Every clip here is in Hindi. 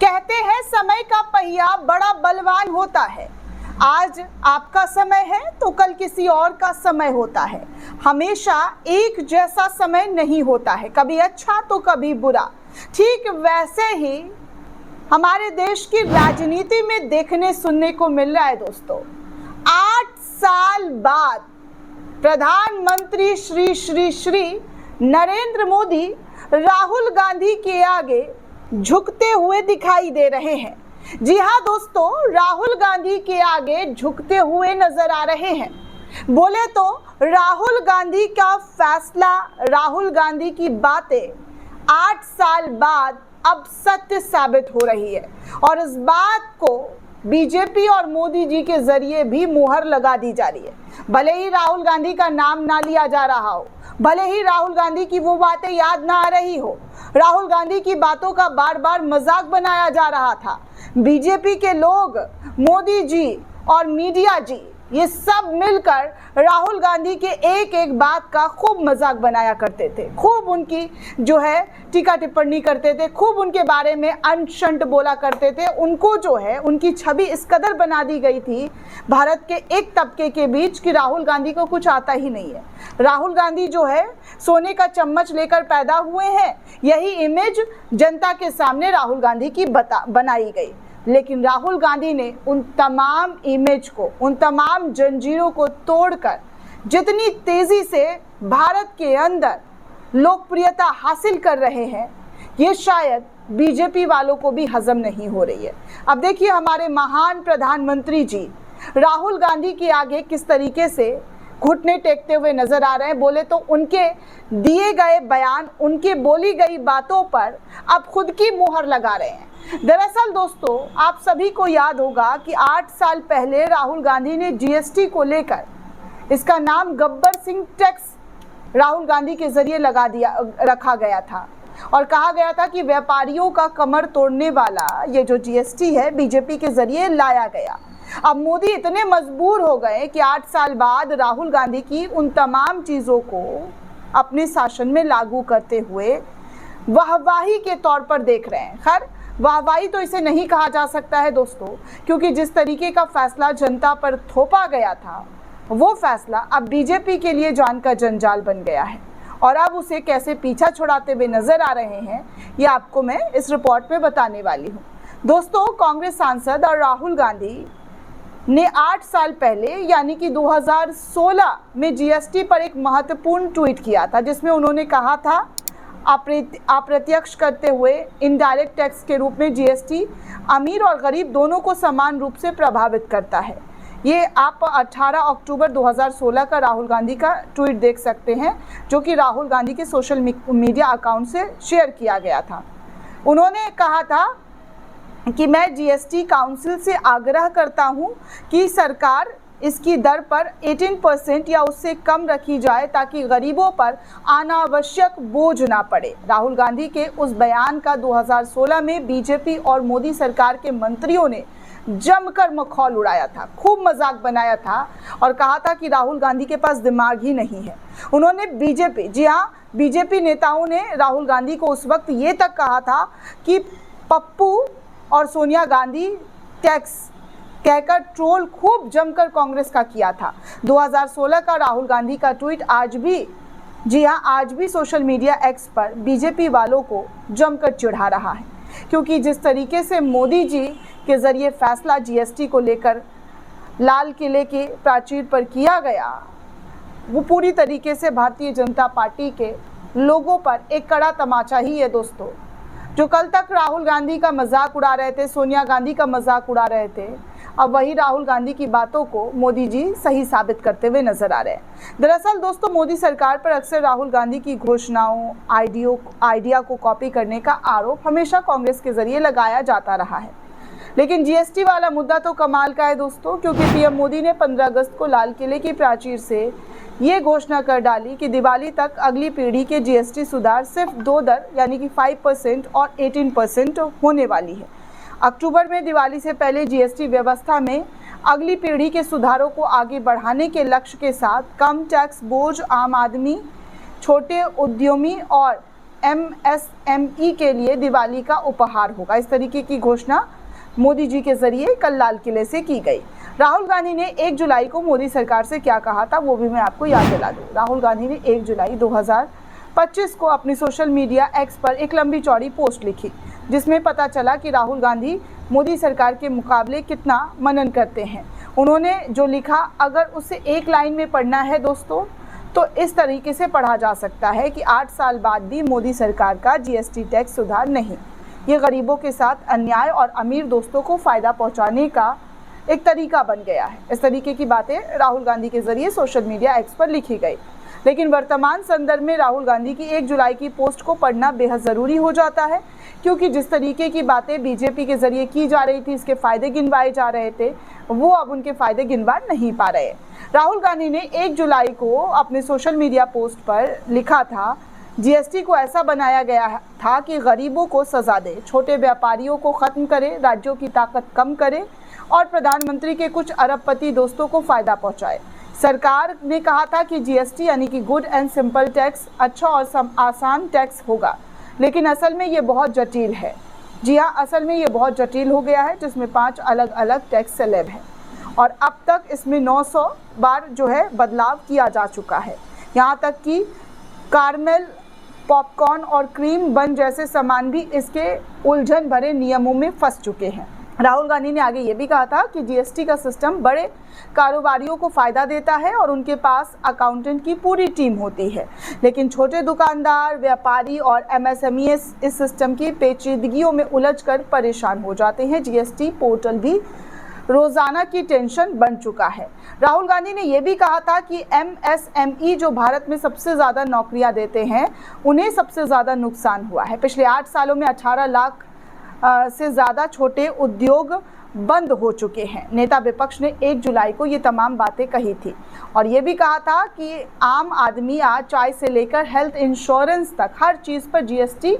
कहते हैं समय का पहिया बड़ा बलवान होता है। आज आपका समय है तो कल किसी और का समय होता है। हमेशा एक जैसा समय नहीं होता है, कभी अच्छा तो कभी बुरा। ठीक वैसे ही हमारे देश की राजनीति में देखने सुनने को मिल रहा है दोस्तों। 8 साल बाद प्रधानमंत्री श्री नरेंद्र मोदी राहुल गांधी के आगे झुकते हुए दिखाई दे रहे हैं। जी हाँ दोस्तों, राहुल गांधी के आगे झुकते हुए नजर आ रहे हैं। बोले तो राहुल गांधी का फैसला, राहुल गांधी की बातें 8 साल बाद अब सत्य साबित हो रही है और इस बात को बीजेपी और मोदी जी के जरिए भी मुहर लगा दी जा रही है। भले ही राहुल गांधी का नाम ना लिया जा रहा हो, भले ही राहुल गांधी की वो बातें याद ना आ रही हो, राहुल गांधी की बातों का बार बार मजाक बनाया जा रहा था। बीजेपी के लोग, मोदी जी और मीडिया जी, ये सब मिलकर राहुल गांधी के एक एक बात का खूब मजाक बनाया करते थे, खूब उनकी जो है टीका टिप्पणी करते थे, खूब उनके बारे में अंट-शंट बोला करते थे। उनको जो है उनकी छवि इस कदर बना दी गई थी भारत के एक तबके के बीच कि राहुल गांधी को कुछ आता ही नहीं है। राहुल गांधी जो है सोने का चम्मच लेकर पैदा हुए हैं, यही इमेज जनता के सामने राहुल गांधी की बनाई गई। लेकिन राहुल गांधी ने उन तमाम इमेज को, उन तमाम जंजीरों को तोड़कर जितनी तेजी से भारत के अंदर लोकप्रियता हासिल कर रहे हैं, ये शायद बीजेपी वालों को भी हजम नहीं हो रही है। अब देखिए हमारे महान प्रधानमंत्री जी राहुल गांधी के आगे किस तरीके से घुटने टेकते हुए नजर आ रहे हैं। बोले तो उनके दिए गए बयान, उनके बोली गई बातों पर अब खुद की मुहर लगा रहे हैं। दरअसल दोस्तों, आप सभी को याद होगा कि 8 साल पहले राहुल गांधी ने जीएसटी को लेकर, इसका नाम गब्बर सिंह टैक्स राहुल गांधी के जरिए रखा गया था और कहा गया था कि व्यापारियों का कमर तोड़ने वाला ये जो जीएसटी है बीजेपी के जरिए लाया गया। अब मोदी इतने मजबूर हो गए कि 8 साल बाद राहुल गांधी की उन तमाम चीज़ों को अपने शासन में लागू करते हुए वाहवाही के तौर पर देख रहे हैं। खैर, वाहवाही तो इसे नहीं कहा जा सकता है दोस्तों, क्योंकि जिस तरीके का फैसला जनता पर थोपा गया था, वो फैसला अब बीजेपी के लिए जान का जंजाल बन गया है और अब उसे कैसे पीछा छुड़ाते हुए नजर आ रहे हैं, ये आपको मैं इस रिपोर्ट में बताने वाली हूँ। दोस्तों, कांग्रेस सांसद और राहुल गांधी ने 8 साल पहले यानी कि 2016 में जीएसटी पर एक महत्वपूर्ण ट्वीट किया था, जिसमें उन्होंने कहा था अप्रत्यक्ष करते हुए इनडायरेक्ट टैक्स के रूप में जीएसटी अमीर और गरीब दोनों को समान रूप से प्रभावित करता है। ये आप 18 अक्टूबर 2016 का राहुल गांधी का ट्वीट देख सकते हैं, जो कि राहुल गांधी के सोशल मीडिया अकाउंट से शेयर किया गया था। उन्होंने कहा था कि मैं जीएसटी काउंसिल से आग्रह करता हूं कि सरकार इसकी दर पर 18% या उससे कम रखी जाए ताकि गरीबों पर अनावश्यक बोझ ना पड़े। राहुल गांधी के उस बयान का 2016 में बीजेपी और मोदी सरकार के मंत्रियों ने जमकर मखौल उड़ाया था, खूब मजाक बनाया था और कहा था कि राहुल गांधी के पास दिमाग ही नहीं है। उन्होंने बीजेपी नेताओं ने राहुल गांधी को उस वक्त ये तक कहा था कि पप्पू और सोनिया गांधी टैक्स कहकर ट्रोल खूब जमकर कांग्रेस का किया था। 2016 का राहुल गांधी का ट्वीट आज भी सोशल मीडिया एक्स पर बीजेपी वालों को जमकर चिढ़ा रहा है, क्योंकि जिस तरीके से मोदी जी के जरिए फैसला जीएसटी को लेकर लाल किले के प्राचीर पर किया गया, वो पूरी तरीके से भारतीय जनता पार्टी के लोगों पर एक कड़ा तमाचा ही है दोस्तों। जो कल तक राहुल गांधी का मजाक उड़ा रहे थे, सोनिया गांधी का मजाक उड़ा रहे थे, अब वही राहुल गांधी की बातों को मोदी जी सही साबित करते हुए नजर आ रहे हैं। दरअसल दोस्तों, मोदी सरकार पर अक्सर राहुल गांधी की घोषणाओं, आइडिया को कॉपी करने का आरोप हमेशा कांग्रेस के जरिए लगाया जाता रहा है। लेकिन जीएसटी वाला मुद्दा तो कमाल का है दोस्तों, क्योंकि पीएम मोदी ने 15 अगस्त को लाल किले की प्राचीर से ये घोषणा कर डाली कि दिवाली तक अगली पीढ़ी के जीएसटी सुधार सिर्फ 2 दर यानी कि 5% और 18% होने वाली है। अक्टूबर में दिवाली से पहले जीएसटी व्यवस्था में अगली पीढ़ी के सुधारों को आगे बढ़ाने के लक्ष्य के साथ कम टैक्स बोझ आम आदमी, छोटे उद्यमी और MSME के लिए दिवाली का उपहार होगा। इस तरीके की घोषणा मोदी जी के जरिए कल लाल किले से की गई। राहुल गांधी ने 1 जुलाई को मोदी सरकार से क्या कहा था वो भी मैं आपको याद दिला दूं। राहुल गांधी ने 1 जुलाई 2025 को अपनी सोशल मीडिया एक्स पर एक लंबी चौड़ी पोस्ट लिखी, जिसमें पता चला कि राहुल गांधी मोदी सरकार के मुकाबले कितना मनन करते हैं। उन्होंने जो लिखा, अगर उसे एक लाइन में पढ़ना है दोस्तों, तो इस तरीके से पढ़ा जा सकता है कि 8 साल बाद भी मोदी सरकार का जीएसटी टैक्स सुधार नहीं। ये गरीबों के साथ अन्याय और अमीर दोस्तों को फ़ायदा पहुंचाने का एक तरीका बन गया है। इस तरीके की बातें राहुल गांधी के जरिए सोशल मीडिया एक्स पर लिखी गई। लेकिन वर्तमान संदर्भ में राहुल गांधी की 1 जुलाई की पोस्ट को पढ़ना बेहद ज़रूरी हो जाता है, क्योंकि जिस तरीके की बातें बीजेपी के जरिए की जा रही थी, इसके फ़ायदे गिनवाए जा रहे थे, वो अब उनके फ़ायदे गिनवा नहीं पा रहे। राहुल गांधी ने 1 जुलाई को अपने सोशल मीडिया पोस्ट पर लिखा था, जीएसटी को ऐसा बनाया गया था कि गरीबों को सज़ा दे, छोटे व्यापारियों को ख़त्म करे, राज्यों की ताकत कम करे और प्रधानमंत्री के कुछ अरबपति दोस्तों को फ़ायदा पहुँचाए। सरकार ने कहा था कि जीएसटी यानी कि गुड एंड सिंपल टैक्स अच्छा और आसान टैक्स होगा, लेकिन असल में ये बहुत जटिल है। जी हाँ, असल में ये बहुत जटिल हो गया है, जिसमें 5 अलग अलग टैक्स स्लैब हैं और अब तक इसमें 900 बार जो है बदलाव किया जा चुका है। यहाँ तक कि कारमेल, पॉपकॉर्न और क्रीम बन जैसे सामान भी इसके उलझन भरे नियमों में फंस चुके हैं। राहुल गांधी ने आगे ये भी कहा था कि जीएसटी का सिस्टम बड़े कारोबारियों को फ़ायदा देता है और उनके पास अकाउंटेंट की पूरी टीम होती है, लेकिन छोटे दुकानदार, व्यापारी और एमएसएमई इस सिस्टम की पेचीदगियों में उलझकर परेशान हो जाते हैं। जीएसटी पोर्टल भी रोज़ाना की टेंशन बन चुका है। राहुल गांधी ने यह भी कहा था कि एमएसएमई जो भारत में सबसे ज़्यादा नौकरियां देते हैं, उन्हें सबसे ज़्यादा नुकसान हुआ है। पिछले 8 सालों में 18 लाख से ज़्यादा छोटे उद्योग बंद हो चुके हैं। नेता विपक्ष ने 1 जुलाई को ये तमाम बातें कही थी और ये भी कहा था कि आम आदमी आज चाय से लेकर हेल्थ इंश्योरेंस तक हर चीज़ पर जीएसटी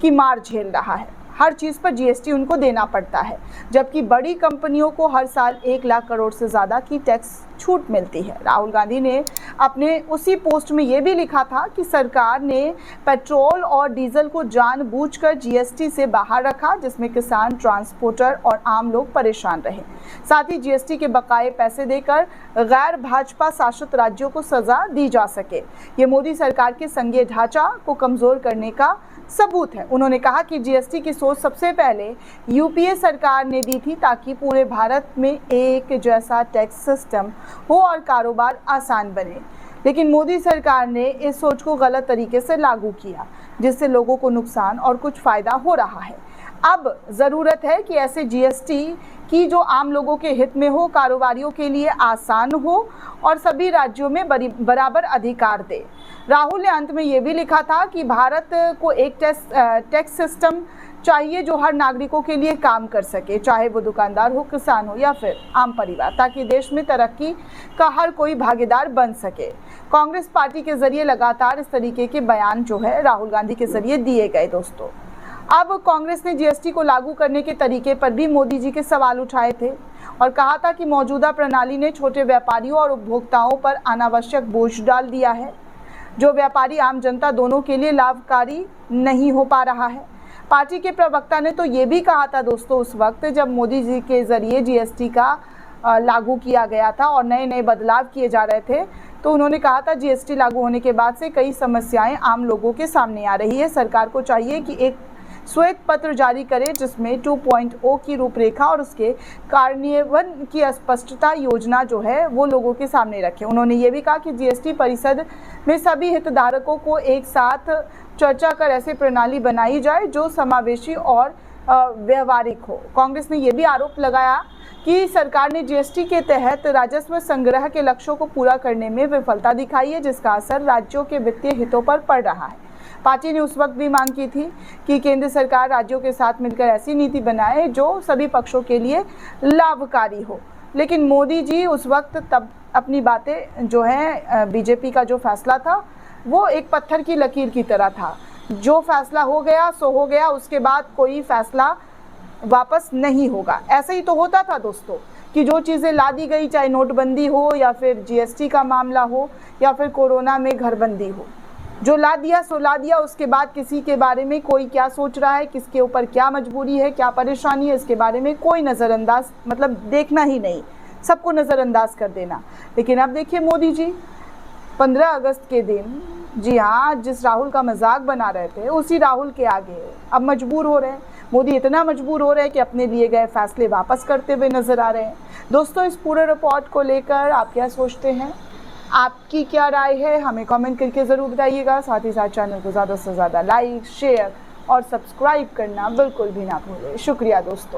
की मार झेल रहा है। हर चीज़ पर जीएसटी उनको देना पड़ता है, जबकि बड़ी कंपनियों को हर साल 1 लाख करोड़ से ज़्यादा की टैक्स छूट मिलती है। राहुल गांधी ने अपने उसी पोस्ट में ये भी लिखा था कि सरकार ने पेट्रोल और डीजल को जानबूझकर जीएसटी से बाहर रखा, जिसमें किसान, ट्रांसपोर्टर और आम लोग परेशान रहे। साथ ही जीएसटी के बकाये पैसे देकर गैर भाजपा शासित राज्यों को सज़ा दी जा सके। ये मोदी सरकार के संघीय ढांचा को कमज़ोर करने का सबूत है। उन्होंने कहा कि जीएसटी की सोच सबसे पहले यूपीए सरकार ने दी थी, ताकि पूरे भारत में एक जैसा टैक्स सिस्टम हो और कारोबार आसान बने। लेकिन मोदी सरकार ने इस सोच को गलत तरीके से लागू किया, जिससे लोगों को नुकसान और कुछ फ़ायदा हो रहा है। अब ज़रूरत है कि ऐसे जीएसटी की जो आम लोगों के हित में हो, कारोबारियों के लिए आसान हो और सभी राज्यों में बराबर अधिकार दे। राहुल ने अंत में ये भी लिखा था कि भारत को एक टैक्स सिस्टम चाहिए जो हर नागरिकों के लिए काम कर सके, चाहे वो दुकानदार हो, किसान हो या फिर आम परिवार, ताकि देश में तरक्की का हर कोई भागीदार बन सके। कांग्रेस पार्टी के जरिए लगातार इस तरीके के बयान जो है राहुल गांधी के जरिए दिए गए दोस्तों। अब कांग्रेस ने जीएसटी को लागू करने के तरीके पर भी मोदी जी के सवाल उठाए थे और कहा था कि मौजूदा प्रणाली ने छोटे व्यापारियों और उपभोक्ताओं पर अनावश्यक बोझ डाल दिया है, जो व्यापारी आम जनता दोनों के लिए लाभकारी नहीं हो पा रहा है। पार्टी के प्रवक्ता ने तो ये भी कहा था दोस्तों, उस वक्त जब मोदी जी के ज़रिए जीएसटी का लागू किया गया था और नए नए बदलाव किए जा रहे थे, तो उन्होंने कहा था जीएसटी लागू होने के बाद से कई समस्याएं आम लोगों के सामने आ रही है। सरकार को चाहिए कि एक श्वेत पत्र जारी करे, जिसमें 2.0 की रूपरेखा और उसके कार्यान्वयन की स्पष्टता योजना जो है वो लोगों के सामने रखे। उन्होंने ये भी कहा कि जीएसटी परिषद में सभी हितधारकों को एक साथ चर्चा कर ऐसी प्रणाली बनाई जाए जो समावेशी और व्यवहारिक हो। कांग्रेस ने यह भी आरोप लगाया कि सरकार ने जीएसटी के तहत राजस्व संग्रह के लक्ष्यों को पूरा करने में विफलता दिखाई है, जिसका असर राज्यों के वित्तीय हितों पर पड़ रहा है। पार्टी ने उस वक्त भी मांग की थी कि केंद्र सरकार राज्यों के साथ मिलकर ऐसी नीति बनाए जो सभी पक्षों के लिए लाभकारी हो। लेकिन मोदी जी उस वक्त तब अपनी बातें जो है बीजेपी का जो फैसला था वो एक पत्थर की लकीर की तरह था, जो फैसला हो गया सो हो गया, उसके बाद कोई फैसला वापस नहीं होगा। ऐसे ही तो होता था दोस्तों कि जो चीज़ें ला दी गई, चाहे नोटबंदी हो या फिर जीएसटी का मामला हो या फिर कोरोना में घरबंदी हो, जो ला दिया सो ला दिया, उसके बाद किसी के बारे में कोई क्या सोच रहा है, किसके ऊपर क्या मजबूरी है, क्या परेशानी है, इसके बारे में कोई नज़रअंदाज मतलब देखना ही नहीं, सबको नज़रअंदाज कर देना। लेकिन अब देखिए मोदी जी 15 अगस्त के दिन, जी हाँ, जिस राहुल का मजाक बना रहे थे उसी राहुल के आगे अब मजबूर हो रहे हैं। मोदी इतना मजबूर हो रहे हैं कि अपने लिए गए फैसले वापस करते हुए नजर आ रहे हैं। दोस्तों, इस पूरे रिपोर्ट को लेकर आप क्या सोचते हैं, आपकी क्या राय है, हमें कमेंट करके ज़रूर बताइएगा। साथ ही साथ चैनल को ज़्यादा से ज़्यादा लाइक, शेयर और सब्सक्राइब करना बिल्कुल भी ना भूलें। शुक्रिया दोस्तों।